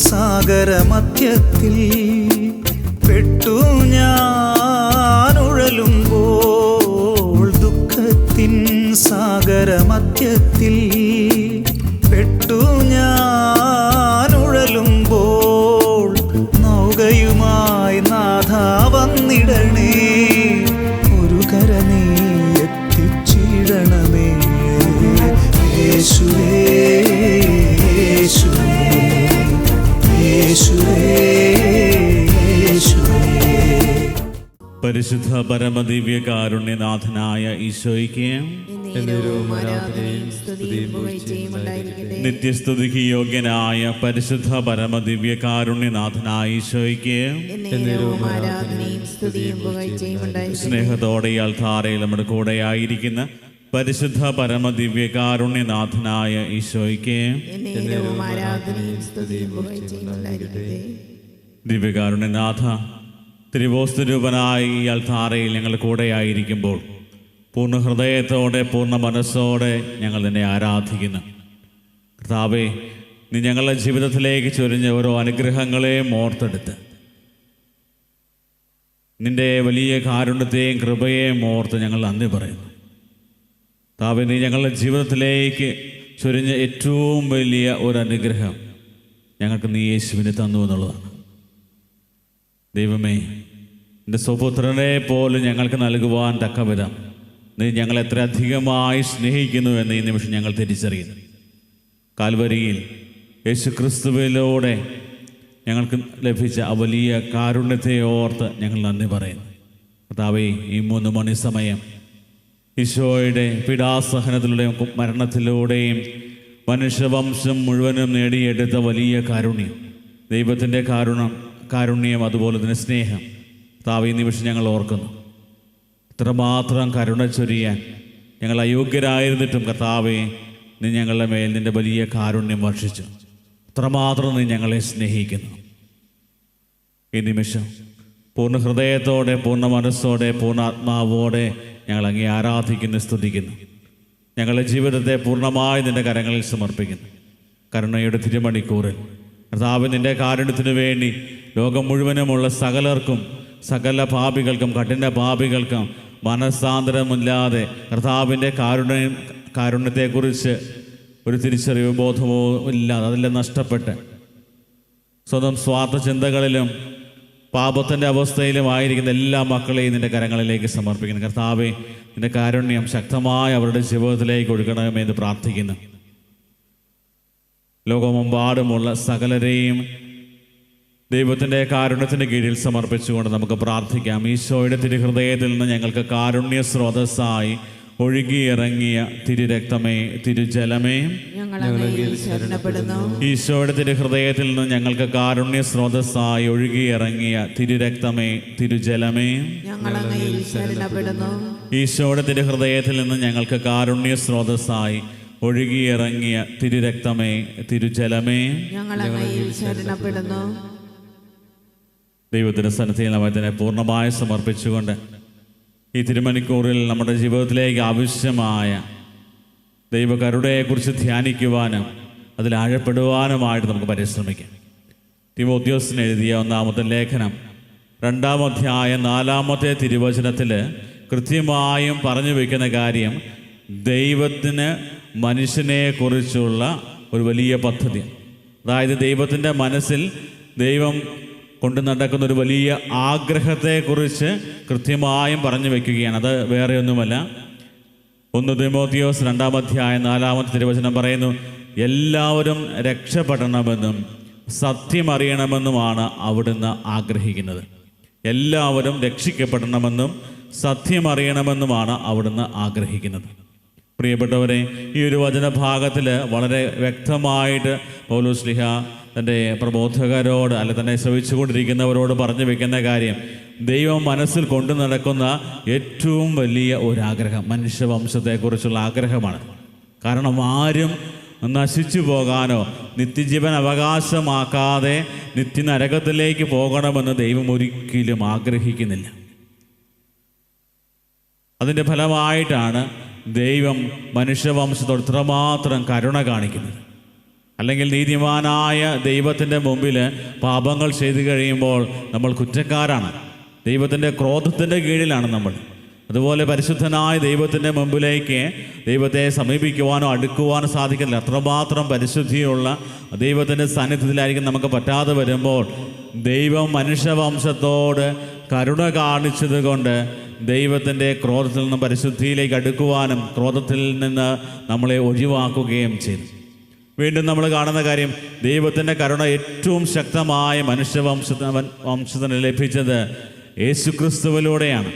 സാഗരമധ്യത്തിൽ പെട്ടു ഞാനുഴലുമ്പോൾ, ദുഃഖത്തിൻ സാഗരമധ്യത്തിൽ പെട്ടു ഞാനുഴലുമ്പോൾ, നൗകയുമായി നാഥ വന്നിടണേ, ഒരു കര നീ എത്തിച്ചിടണമേ. യേശുവേ യേശുവേ യേശുവേ യേശുവേ. പരിശുദ്ധ പരമദിവ്യകാരുണ്യനാഥനായ ഈശോയ്ക്ക് നിത്യസ്തുതിക്ക് യോഗ്യനായ പരിശുദ്ധ പരമദിവ്യകാരുണ്യനാഥനായ ഈശോയ്ക്ക് സ്നേഹത്തോടെ അൾത്താരയിൽ നമ്മുടെ കൂടെയായിരിക്കുന്ന പരിശുദ്ധ പരമദിവ്യകാരുണ്യനാഥനായ ഈശോയ്ക്ക് ദിവ്യകാരുണ്യനാഥ, തിരുവോസ്തുരൂപനായി ഈ അൾത്താരയിൽ ഞങ്ങൾ കൂടെയായിരിക്കുമ്പോൾ പൂർണ്ണ ഹൃദയത്തോടെ പൂർണ്ണ മനസ്സോടെ ഞങ്ങൾ നിന്നെ ആരാധിക്കുന്നു. കർത്താവേ, നീ ഞങ്ങളുടെ ജീവിതത്തിലേക്ക് ചൊരിഞ്ഞ ഓരോ അനുഗ്രഹങ്ങളെയും ഓർത്തെടുത്ത് നിൻ്റെ വലിയ കാരുണ്യത്തെയും കൃപയെയും ഓർത്ത് ഞങ്ങൾ നന്ദി പറയുന്നു. കർത്താവേ, നീ ഞങ്ങളുടെ ജീവിതത്തിലേക്ക് ചൊരിഞ്ഞ ഏറ്റവും വലിയ ഒരു അനുഗ്രഹം ഞങ്ങൾക്ക് നീ യേശുവിനെ തന്നു എന്നുള്ളതാണ്. ദൈവമേ, എൻ്റെ സ്വപുത്രനെ പോലും ഞങ്ങൾക്ക് നൽകുവാൻ തക്കവിധം നീ ഞങ്ങളെ എത്ര അധികമായി സ്നേഹിക്കുന്നു എന്ന് ഈ നിമിഷം ഞങ്ങൾ തിരിച്ചറിയുന്നു. കാൽവരിയിൽ യേശു ക്രിസ്തുവിലൂടെ ഞങ്ങൾക്ക് ലഭിച്ച ആ വലിയ കാരുണ്യത്തെ ഓർത്ത് ഞങ്ങൾ നന്ദി പറയുന്നു. കർത്താവേ, ഈ 3 മണി സമയം ഈശോയുടെ പീഡാസഹനത്തിലൂടെയും മരണത്തിലൂടെയും മനുഷ്യവംശം മുഴുവനും നേടിയെടുത്ത വലിയ കാരുണ്യം, ദൈവത്തിൻ്റെ കാരുണ്യം, അതുപോലെ തന്നെ സ്നേഹം കർത്താവേ, ഈ നിമിഷം ഞങ്ങൾ ഓർക്കുന്നു. ഇത്രമാത്രം കരുണ ചൊരിയാൻ ഞങ്ങൾ അയോഗ്യരായിരുന്നിട്ടും കർത്താവേ, നീ ഞങ്ങളുടെ മേൽ നിൻ്റെ വലിയ കാരുണ്യം വർഷിച്ചു. ഇത്രമാത്രം നീ ഞങ്ങളെ സ്നേഹിക്കുന്നു. ഈ നിമിഷം പൂർണ്ണ ഹൃദയത്തോടെ പൂർണ്ണ മനസ്സോടെ പൂർണ്ണ ആത്മാവോടെ ഞങ്ങൾ അങ്ങേ ആരാധിക്കുന്നു, സ്തുതിക്കുന്നു. ഞങ്ങളുടെ ജീവിതത്തെ പൂർണ്ണമായി നിൻ്റെ കരങ്ങളിൽ സമർപ്പിക്കുന്നു. കരുണയുടെ തിരുമണിക്കൂറിൽ കർത്താവ് നിൻ്റെ കാരുണ്യത്തിനു വേണ്ടി ലോകം മുഴുവനുമുള്ള സകലർക്കും, സകല പാപികൾക്കും, കഠിന പാപികൾക്കും മനസ്സാന്തരമില്ലാതെ കർത്താവിൻ്റെ കാരുണ്യത്തെക്കുറിച്ച് ഒരു തിരിച്ചറിവ് ബോധമോ ഇല്ലാതെ അതെല്ലാം നഷ്ടപ്പെട്ട് സ്വന്തം സ്വാർത്ഥ ചിന്തകളിലും പാപത്തിൻ്റെ അവസ്ഥയിലുമായിരിക്കുന്ന എല്ലാ മക്കളെയും നിൻ്റെ കരങ്ങളിലേക്ക് സമർപ്പിക്കുന്നു. കർത്താവേ, നിൻ്റെ കാരുണ്യം ശക്തമായി അവരുടെ ജീവിതത്തിലേക്ക് ഒഴുകണമെന്ന് പ്രാർത്ഥിക്കുന്നു. ലോകമെമ്പാടുമുള്ള സകലരെയും ദൈവത്തിൻ്റെ കാരുണ്യത്തിൻ്റെ കീഴിൽ സമർപ്പിച്ചുകൊണ്ട് നമുക്ക് പ്രാർത്ഥിക്കാം. ഈശോയുടെ തിരുഹൃദയത്തിൽ നിന്ന് ഞങ്ങൾക്ക് കാരുണ്യ സ്രോതസ്സായി ഒഴുകിയിറങ്ങിയ തിരുരക്തമേ, തിരുജലമേ, ഈശോയുടെ തിരുഹൃദയത്തിൽ നിന്ന് ഞങ്ങൾക്ക് കാരുണ്യ സ്രോതസ്സായി ഒഴുകിയിറങ്ങിയ തിരുരക്തമേ, തിരുജലമേ, ഈശോയുടെ തിരുഹൃദയത്തിൽ നിന്ന് ഞങ്ങൾക്ക് കാരുണ്യ സ്രോതസ്സായി ഒഴുകിയിറങ്ങിയ തിരുരക്തമേ, തിരുജലമേ, ദൈവത്തിൻ്റെ സന്നിധിയിൽ നമ്മെ തന്നെ പൂർണ്ണമായി സമർപ്പിച്ചുകൊണ്ട് ഈ തിരുമണിക്കൂറിൽ നമ്മുടെ ജീവിതത്തിലേക്ക് ആവശ്യമായ ദൈവകരുണയെക്കുറിച്ച് ധ്യാനിക്കുവാനും അതിൽ ആഴപ്പെടുവാനുമായിട്ട് നമുക്ക് പരിശ്രമിക്കാം. തിമോത്തിയോസിന് എഴുതിയ 1-ാമത്തെ ലേഖനം 2-ാം അധ്യായം 4-ാമത്തെ തിരുവചനത്തിൽ കൃത്യമായും പറഞ്ഞു വയ്ക്കുന്ന കാര്യം ദൈവത്തിന് മനുഷ്യനെക്കുറിച്ചുള്ള ഒരു വലിയ പദ്ധതി, അതായത് ദൈവത്തിൻ്റെ മനസ്സിൽ ദൈവം കൊണ്ട് നടക്കുന്ന ഒരു വലിയ ആഗ്രഹത്തെക്കുറിച്ച് കൃത്യമായും പറഞ്ഞു വയ്ക്കുകയാണ്. അത് വേറെ ഒന്നുമല്ല, 1 തിമോത്തിയോസ് 2-ാം അധ്യായം 4-ാമത്തെ തിരുവചനം പറയുന്നു, എല്ലാവരും രക്ഷപ്പെടണമെന്നും സത്യമറിയണമെന്നുമാണ് അവിടുന്ന് ആഗ്രഹിക്കുന്നത്. എല്ലാവരും രക്ഷിക്കപ്പെടണമെന്നും സത്യമറിയണമെന്നുമാണ് അവിടുന്ന് ആഗ്രഹിക്കുന്നത്. പ്രിയപ്പെട്ടവരെ, ഈ ഒരു വചനഭാഗത്തിൽ വളരെ വ്യക്തമായിട്ട് പൗലോസ് ശ്ലീഹ തൻ്റെ പ്രബോധകരോട് അല്ല തന്നെ ശ്രവിച്ചുകൊണ്ടിരിക്കുന്നവരോട് പറഞ്ഞു വെക്കുന്ന കാര്യം, ദൈവം മനസ്സിൽ കൊണ്ടു നടക്കുന്ന ഏറ്റവും വലിയ ഒരാഗ്രഹം മനുഷ്യവംശത്തെക്കുറിച്ചുള്ള ആഗ്രഹമാണ്. കാരണം ആരും നശിച്ചു പോകാനോ നിത്യജീവൻ അവകാശമാക്കാതെ നിത്യനരകത്തിലേക്ക് പോകണമെന്ന് ദൈവം ഒരിക്കലും ആഗ്രഹിക്കുന്നില്ല. അതിൻ്റെ ഫലമായിട്ടാണ് ദൈവം മനുഷ്യവംശത്തോട് ഇത്രമാത്രം കരുണ കാണിക്കുന്നത്. അല്ലെങ്കിൽ നീതിമാനായ ദൈവത്തിൻ്റെ മുമ്പിൽ പാപങ്ങൾ ചെയ്തു കഴിയുമ്പോൾ നമ്മൾ കുറ്റക്കാരാണ്. ദൈവത്തിൻ്റെ ക്രോധത്തിൻ്റെ കീഴിലാണ് നമ്മൾ. അതുപോലെ പരിശുദ്ധനായ ദൈവത്തിൻ്റെ മുമ്പിലേക്ക് ദൈവത്തെ സമീപിക്കുവാനോ അടുക്കുവാനോ സാധിക്കില്ല. അത്രമാത്രം പരിശുദ്ധിയുള്ള ദൈവത്തിൻ്റെ സാന്നിധ്യത്തിലായിരിക്കും നമുക്ക് പറ്റാതെ വരുമ്പോൾ ദൈവം മനുഷ്യവംശത്തോട് കരുണ കാണിച്ചത് കൊണ്ട് ദൈവത്തിൻ്റെ ക്രോധത്തിൽ നിന്ന് പരിശുദ്ധിയിലേക്ക് അടുക്കുവാനും ക്രോധത്തിൽ നിന്ന് നമ്മളെ ഒഴിവാക്കുകയും ചെയ്തു. വീണ്ടും നമ്മൾ കാണുന്ന കാര്യം, ദൈവത്തിൻ്റെ കരുണ ഏറ്റവും ശക്തമായ വംശത്തിന് ലഭിച്ചത് യേശുക്രിസ്തുവിലൂടെയാണ്.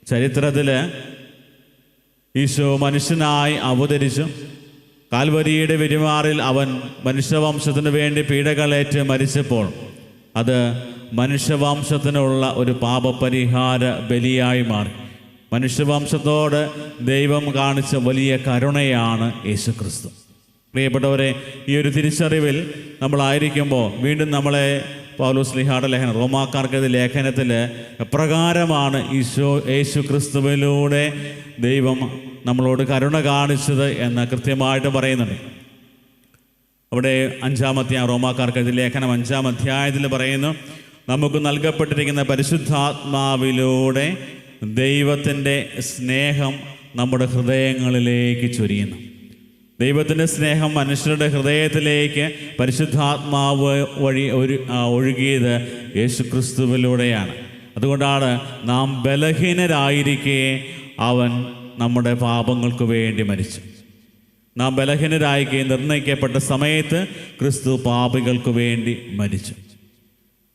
ചരിത്രത്തിൽ ഈശോ മനുഷ്യനായി അവതരിച്ചു. കാൽവരിയുടെ പെരുമാറിൽ അവൻ മനുഷ്യവംശത്തിനു വേണ്ടി പീഡകളേറ്റ് മരിച്ചപ്പോൾ അത് മനുഷ്യവംശത്തിനുള്ള ഒരു പാപപരിഹാര ബലിയായി മാറി. മനുഷ്യവംശത്തോട് ദൈവം കാണിച്ച വലിയ കരുണയാണ് യേശുക്രിസ്തു. പ്രിയപ്പെട്ടവരെ, ഈ ഒരു തിരിച്ചറിവിൽ നമ്മളായിരിക്കുമ്പോൾ വീണ്ടും നമ്മളെ പൗലോസ് ശ്ലീഹായുടെ ലേഖനം, റോമാക്കാർക്കെഴുതിയ ലേഖനത്തിൽ എപ്രകാരമാണ് യേശു ക്രിസ്തുവിലൂടെ ദൈവം നമ്മളോട് കരുണ കാണിച്ചത് എന്ന് കൃത്യമായിട്ട് പറയുന്നുണ്ട്. അവിടെ 5-ാം അധ്യായം, റോമാക്കാർക്കെഴുതിയ ലേഖനം 5-ാം അധ്യായത്തിൽ പറയുന്നു, നമുക്ക് നൽകപ്പെട്ടിരിക്കുന്ന പരിശുദ്ധാത്മാവിലൂടെ ദൈവത്തിൻ്റെ സ്നേഹം നമ്മുടെ ഹൃദയങ്ങളിലേക്ക് ചൊരിയുന്നു. ദൈവത്തിൻ്റെ സ്നേഹം മനുഷ്യരുടെ ഹൃദയത്തിലേക്ക് പരിശുദ്ധാത്മാവ് വഴി ഒഴുകിയത് യേശുക്രിസ്തുവിലൂടെയാണ്. അതുകൊണ്ടാണ് നാം ബലഹീനരായിരിക്കെ അവൻ നമ്മുടെ പാപങ്ങൾക്ക് വേണ്ടി മരിച്ചു. നാം ബലഹീനരായിരിക്കെ നിർണയിക്കപ്പെട്ട സമയത്ത് ക്രിസ്തു പാപികൾക്ക് വേണ്ടി മരിച്ചു.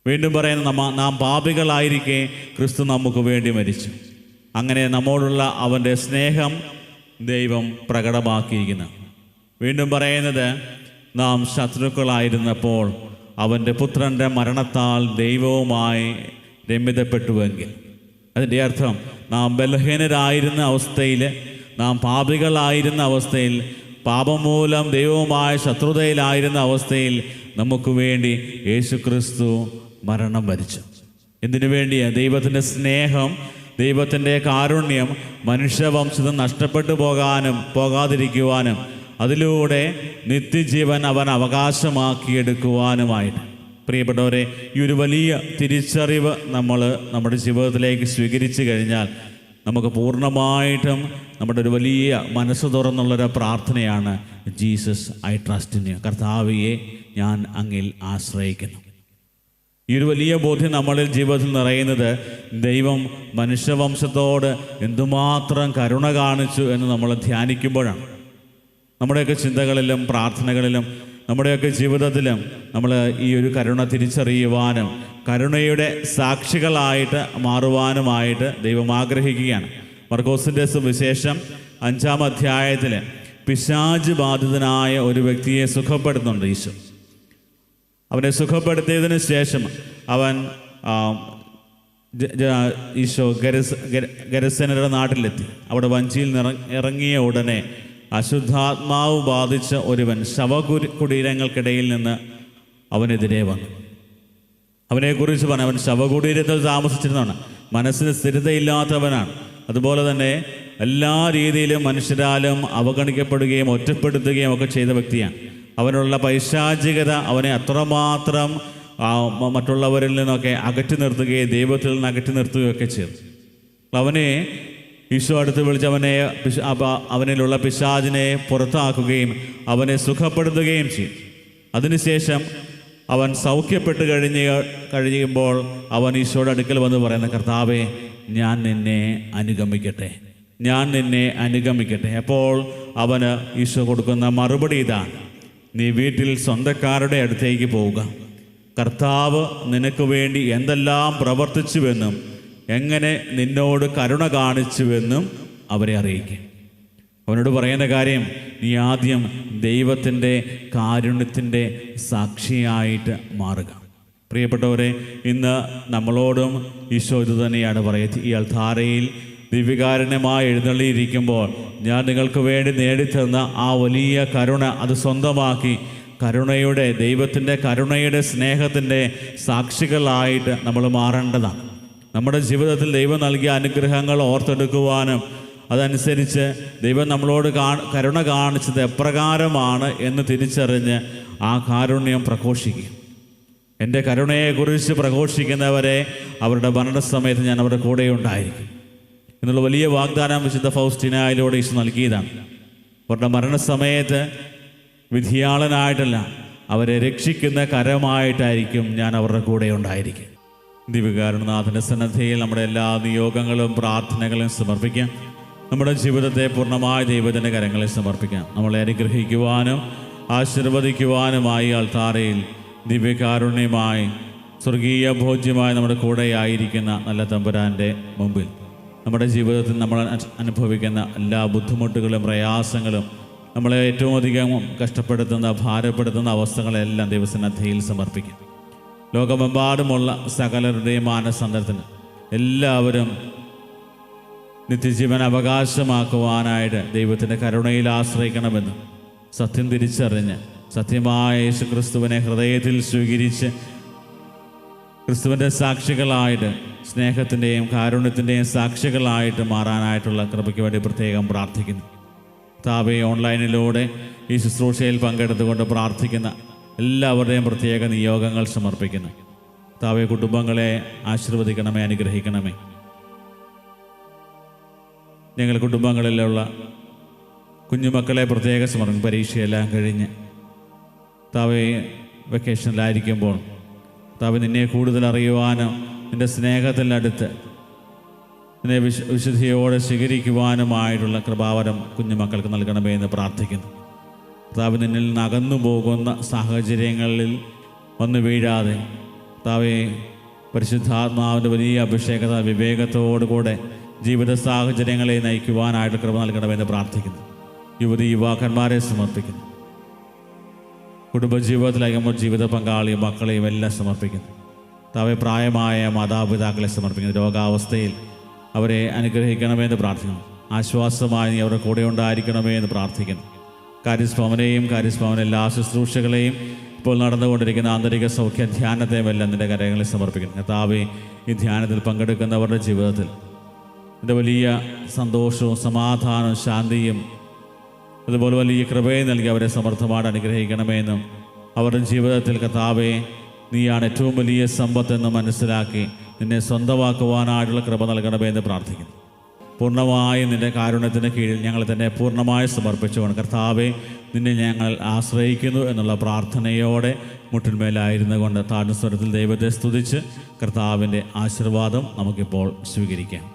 വീണ്ടും പറയുന്ന, നാം പാപികളായിരിക്കെ ക്രിസ്തു നമുക്ക് വേണ്ടി മരിച്ചു. അങ്ങനെ നമ്മോടുള്ള അവൻ്റെ സ്നേഹം ദൈവം പ്രകടമാക്കിയിരിക്കുന്നു. വീണ്ടും പറയുന്നത്, നാം ശത്രുക്കളായിരുന്നപ്പോൾ അവൻ്റെ പുത്രൻ്റെ മരണത്താൽ ദൈവവുമായി രമ്യതപ്പെട്ടുവെങ്കിൽ, അതിൻ്റെ അർത്ഥം നാം ബലഹീനരായിരുന്ന അവസ്ഥയിൽ, നാം പാപികളായിരുന്ന അവസ്ഥയിൽ, പാപം മൂലം ദൈവവുമായ ശത്രുതയിലായിരുന്ന അവസ്ഥയിൽ നമുക്ക് വേണ്ടി യേശുക്രിസ്തു മരണം വരിച്ചു. എന്തിനു വേണ്ടിയാണ്? ദൈവത്തിൻ്റെ സ്നേഹം, ദൈവത്തിൻ്റെ കാരുണ്യം മനുഷ്യവംശത്തിൽ നഷ്ടപ്പെട്ടു പോകാതിരിക്കുവാനും അതിലൂടെ നിത്യജീവൻ അവൻ അവകാശമാക്കിയെടുക്കുവാനുമായിട്ട്. പ്രിയപ്പെട്ടവരെ, ഈ ഒരു വലിയ തിരിച്ചറിവ് നമ്മൾ നമ്മുടെ ജീവിതത്തിലേക്ക് സ്വീകരിച്ചു കഴിഞ്ഞാൽ നമുക്ക് പൂർണ്ണമായിട്ടും നമ്മുടെ ഒരു വലിയ മനസ്സ് തുറന്നുള്ളൊരു പ്രാർത്ഥനയാണ്, Jesus I trust in you, കർത്താവേ ഞാൻ അങ്ങിൽ ആശ്രയിക്കുന്നു. ഈ ഒരു വലിയ ബോധ്യം നമ്മളിൽ ജീവിതത്തിൽ നിറയുന്നത് ദൈവം മനുഷ്യവംശത്തോട് എന്തുമാത്രം കരുണ കാണിച്ചു എന്ന് നമ്മൾ ധ്യാനിക്കുമ്പോഴാണ്. നമ്മുടെയൊക്കെ ചിന്തകളിലും പ്രാർത്ഥനകളിലും നമ്മുടെയൊക്കെ ജീവിതത്തിലും നമ്മൾ ഈ ഒരു കരുണ തിരിച്ചറിയുവാനും കരുണയുടെ സാക്ഷികളായിട്ട് മാറുവാനുമായിട്ട് ദൈവം ആഗ്രഹിക്കുകയാണ്. മർക്കോസിൻ്റെ സുവിശേഷം 5-ാം അധ്യായത്തിൽ പിശാച് ബാധിതനായ ഒരു വ്യക്തിയെ സുഖപ്പെടുത്തുന്നുണ്ട് ഈശോ. അവനെ സുഖപ്പെടുത്തിയതിന് ശേഷം അവൻ ഈശോ ഗരസേനരുടെ നാട്ടിലെത്തി. അവിടെ വഞ്ചിയിൽ ഇറങ്ങിയ ഉടനെ അശുദ്ധാത്മാവ് ബാധിച്ച ഒരുവൻ ശവകുടീരങ്ങൾക്കിടയിൽ നിന്ന് അവനെതിരെ വന്നു. അവനെക്കുറിച്ച് പറഞ്ഞു, അവൻ ശവകുടീരത്തിൽ താമസിച്ചിരുന്നതാണ്, മനസ്സിന് സ്ഥിരതയില്ലാത്തവനാണ്. അതുപോലെ തന്നെ എല്ലാ രീതിയിലും മനുഷ്യരാലും അവഗണിക്കപ്പെടുകയും ഒറ്റപ്പെടുത്തുകയും ഒക്കെ ചെയ്ത വ്യക്തിയാണ്. അവനുള്ള പൈശാചികത അവനെ അത്രമാത്രം മറ്റുള്ളവരിൽ നിന്നൊക്കെ അകറ്റി നിർത്തുകയും ദൈവത്തിൽ നിന്ന് അകറ്റി നിർത്തുകയൊക്കെ ചെയ്തു. അവനെ ഈശോ അടുത്ത് വിളിച്ച് അവനിലുള്ള പിശാചിനെ പുറത്താക്കുകയും അവനെ സുഖപ്പെടുത്തുകയും ചെയ്യും. അതിനുശേഷം അവൻ സൗഖ്യപ്പെട്ട് കഴിയുമ്പോൾ അവൻ ഈശോയുടെ അടുക്കൽ വന്ന് പറയുന്ന, കർത്താവേ ഞാൻ നിന്നെ അനുഗമിക്കട്ടെ, ഞാൻ നിന്നെ അനുഗമിക്കട്ടെ. അപ്പോൾ അവന് ഈശോ കൊടുക്കുന്ന മറുപടി ഇതാണ്, നീ വീട്ടിൽ സ്വന്തക്കാരുടെ അടുത്തേക്ക് പോവുക, കർത്താവ് നിനക്ക് വേണ്ടി എന്തെല്ലാം പ്രവർത്തിച്ചുവെന്നും എങ്ങനെ നിന്നോട് കരുണ കാണിച്ചുവെന്നും അവരെ അറിയിക്കും. അവനോട് പറയുന്ന കാര്യം, നീ ആദ്യം ദൈവത്തിൻ്റെ കാരുണ്യത്തിൻ്റെ സാക്ഷിയായിട്ട് മാറുക. പ്രിയപ്പെട്ടവരെ, ഇന്ന് നമ്മളോടും ഈശോ ഇത് തന്നെയാണ് പറയുന്നത്. ഈ അൾത്താരയിൽ ദിവ്യകാരുണ്യമായി എഴുന്നള്ളിയിരിക്കുമ്പോൾ ഞാൻ നിങ്ങൾക്ക് വേണ്ടി നേടിത്തന്ന ആ വലിയ കരുണ അത് സ്വന്തമാക്കി കരുണയുടെ, ദൈവത്തിൻ്റെ കരുണയുടെ സ്നേഹത്തിൻ്റെ സാക്ഷികളായിട്ട് നമ്മൾ മാറേണ്ടതാണ്. നമ്മുടെ ജീവിതത്തിൽ ദൈവം നൽകിയ അനുഗ്രഹങ്ങൾ ഓർത്തെടുക്കുവാനും അതനുസരിച്ച് ദൈവം നമ്മളോട് കരുണ കാണിച്ചത് എപ്രകാരമാണ് എന്ന് തിരിച്ചറിഞ്ഞ് ആ കാരുണ്യം പ്രഘോഷിക്കുക. എൻ്റെ കരുണയെക്കുറിച്ച് പ്രഘോഷിക്കുന്നവരെ അവരുടെ മരണസമയത്ത് ഞാൻ അവരുടെ കൂടെ ഉണ്ടായിരിക്കും എന്നുള്ള വലിയ വാഗ്ദാനം വിശുദ്ധ ഫൗസ്റ്റീനായിലൂടെ ഈശോ നൽകിയതാണ്. അവരുടെ മരണസമയത്ത് വിധിയാളനായിട്ടല്ല, അവരെ രക്ഷിക്കുന്ന കരമായിട്ടായിരിക്കും ഞാൻ അവരുടെ കൂടെ ഉണ്ടായിരിക്കും. ദിവ്യകാരുണ്യനാഥൻ്റെ സന്നദ്ധയിൽ നമ്മുടെ എല്ലാ നിയോഗങ്ങളും പ്രാർത്ഥനകളും സമർപ്പിക്കാം. നമ്മുടെ ജീവിതത്തെ പൂർണ്ണമായ ദൈവത്തിൻ്റെ കരങ്ങളിൽ സമർപ്പിക്കാം. നമ്മളെ അനുഗ്രഹിക്കുവാനും ആശീർവദിക്കുവാനുമായി അൾത്താരയിൽ ദിവ്യകാരുണ്യമായി സ്വർഗീയ ഭോജ്യമായി നമ്മുടെ കൂടെയായിരിക്കുന്ന നല്ല തമ്പുരാൻ്റെ മുമ്പിൽ നമ്മുടെ ജീവിതത്തിൽ നമ്മൾ അനുഭവിക്കുന്ന എല്ലാ ബുദ്ധിമുട്ടുകളും പ്രയാസങ്ങളും നമ്മളെ ഏറ്റവും അധികം കഷ്ടപ്പെടുത്തുന്ന ഭാരപ്പെടുത്തുന്ന അവസ്ഥകളെല്ലാം ദൈവസന്നിധിയിൽ സമർപ്പിക്കും. ലോകമെമ്പാടുമുള്ള സകലരുടെയും മാനസാന്തരത്തിന് എല്ലാവരും നിത്യജീവൻ അവകാശമാക്കുവാനായിട്ട് ദൈവത്തിൻ്റെ കരുണയിൽ ആശ്രയിക്കണമെന്ന് സത്യം തിരിച്ചറിഞ്ഞ് സത്യമായ യേശുക്രിസ്തുവിനെ ഹൃദയത്തിൽ സ്വീകരിച്ച് ക്രിസ്തുവിൻ്റെ സാക്ഷികളായിട്ട് സ്നേഹത്തിൻ്റെയും കാരുണ്യത്തിൻ്റെയും സാക്ഷികളായിട്ട് മാറാനായിട്ടുള്ള കൃപയ്ക്ക് വേണ്ടി പ്രത്യേകം പ്രാർത്ഥിക്കുന്നു. താവേ ഓൺലൈനിലൂടെ ഈ ശുശ്രൂഷയിൽ പങ്കെടുത്തുകൊണ്ട് പ്രാർത്ഥിക്കുന്ന എല്ലാവരുടെയും പ്രത്യേക നിയോഗങ്ങൾ സമർപ്പിക്കുന്നു. താവേ കുടുംബങ്ങളെ ആശീർവദിക്കണമേ, അനുഗ്രഹിക്കണമേ. ഞങ്ങൾ കുടുംബങ്ങളിലുള്ള കുഞ്ഞുമക്കളെ പ്രത്യേക സമർപ്പിക്കും. പരീക്ഷയെല്ലാം കഴിഞ്ഞ് താവേ വെക്കേഷനിലായിരിക്കുമ്പോൾ താവേ നിന്നെ കൂടുതൽ അറിയുവാനും നിൻ്റെ സ്നേഹത്തിനടുത്ത് നിന്നെ വിശുദ്ധിയോടെ സ്വീകരിക്കുവാനുമായിട്ടുള്ള കൃപാവരം കുഞ്ഞുമക്കൾക്ക് നൽകണമേ എന്ന് പ്രാർത്ഥിക്കുന്നു. താവേ നിന്നിൽ നിന്ന് അകന്നു പോകുന്ന സാഹചര്യങ്ങളിൽ വന്നു വീഴാതെ താവേ പരിശുദ്ധാത്മാവിൻ്റെ വലിയ അഭിഷേകത വിവേകത്തോടുകൂടെ ജീവിത സാഹചര്യങ്ങളെ നയിക്കുവാനായിട്ട് കൃപ നൽകണമെന്ന് പ്രാർത്ഥിക്കുന്നു. യുവാക്കന്മാരെ സമർപ്പിക്കുന്നു. കുടുംബജീവിതത്തിലാകുമ്പോൾ ജീവിത പങ്കാളിയും മക്കളെയും എല്ലാം സമർപ്പിക്കുന്നു. താവേ പ്രായമായ മാതാപിതാക്കളെ സമർപ്പിക്കുന്നു. രോഗാവസ്ഥയിൽ അവരെ അനുഗ്രഹിക്കണമെന്ന് പ്രാർത്ഥിക്കുന്നു. ആശ്വാസമായി നീ അവരുടെ കൂടെ ഉണ്ടായിരിക്കണമേ എന്ന് പ്രാർത്ഥിക്കുന്നു. കാര്യസ്ഭവനെയും എല്ലാ ശുശ്രൂഷകളെയും ഇപ്പോൾ നടന്നുകൊണ്ടിരിക്കുന്ന ആന്തരിക സൗഖ്യ ധ്യാനത്തെയും എല്ലാം നിൻ്റെ കരങ്ങളിൽ സമർപ്പിക്കുന്നു. കർത്താവേ, ഈ ധ്യാനത്തിൽ പങ്കെടുക്കുന്നവരുടെ ജീവിതത്തിൽ നിൻ്റെ വലിയ സന്തോഷവും സമാധാനവും ശാന്തിയും അതുപോലെ വലിയ കൃപയെ നൽകി അവരെ സമർത്ഥമായിട്ട് അനുഗ്രഹിക്കണമെന്നും അവരുടെ ജീവിതത്തിൽ കർത്താവേ നീയാണ് ഏറ്റവും വലിയ സമ്പത്തെന്ന് മനസ്സിലാക്കി നിന്നെ സ്വന്തമാക്കുവാനായിട്ടുള്ള കൃപ നൽകണമെന്ന് പ്രാർത്ഥിക്കുന്നു. പൂർണ്ണമായും നിൻ്റെ കാരുണ്യത്തിന് കീഴിൽ ഞങ്ങൾ തന്നെ പൂർണ്ണമായി സമർപ്പിച്ചുകൊണ്ട് കർത്താവെ നിന്നെ ഞങ്ങൾ ആശ്രയിക്കുന്നു എന്നുള്ള പ്രാർത്ഥനയോടെ മുട്ടിന്മേലായിരുന്നു കൊണ്ട് താഴ്ന്ന സ്വരത്തിൽ ദൈവത്തെ സ്തുതിച്ച് കർത്താവിൻ്റെ ആശീർവാദം നമുക്കിപ്പോൾ സ്വീകരിക്കാം.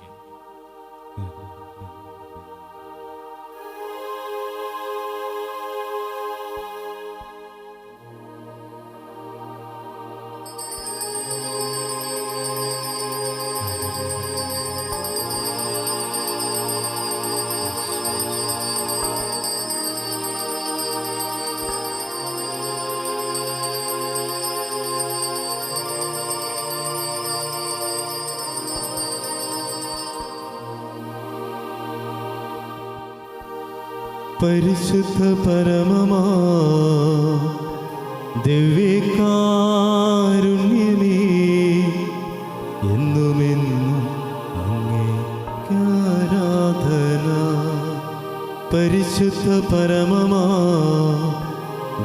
പരിശുദ്ധ പരമമാ ദിവ്യകാരുണ്യമേ, എന്നുമെന്നും അങ്ങേക്ക് ആരാധന. പരിശുദ്ധ പരമമാ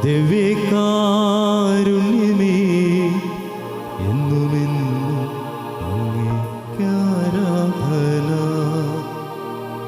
ദിവ്യകാരുണ്യമേ, എന്നുമെന്നും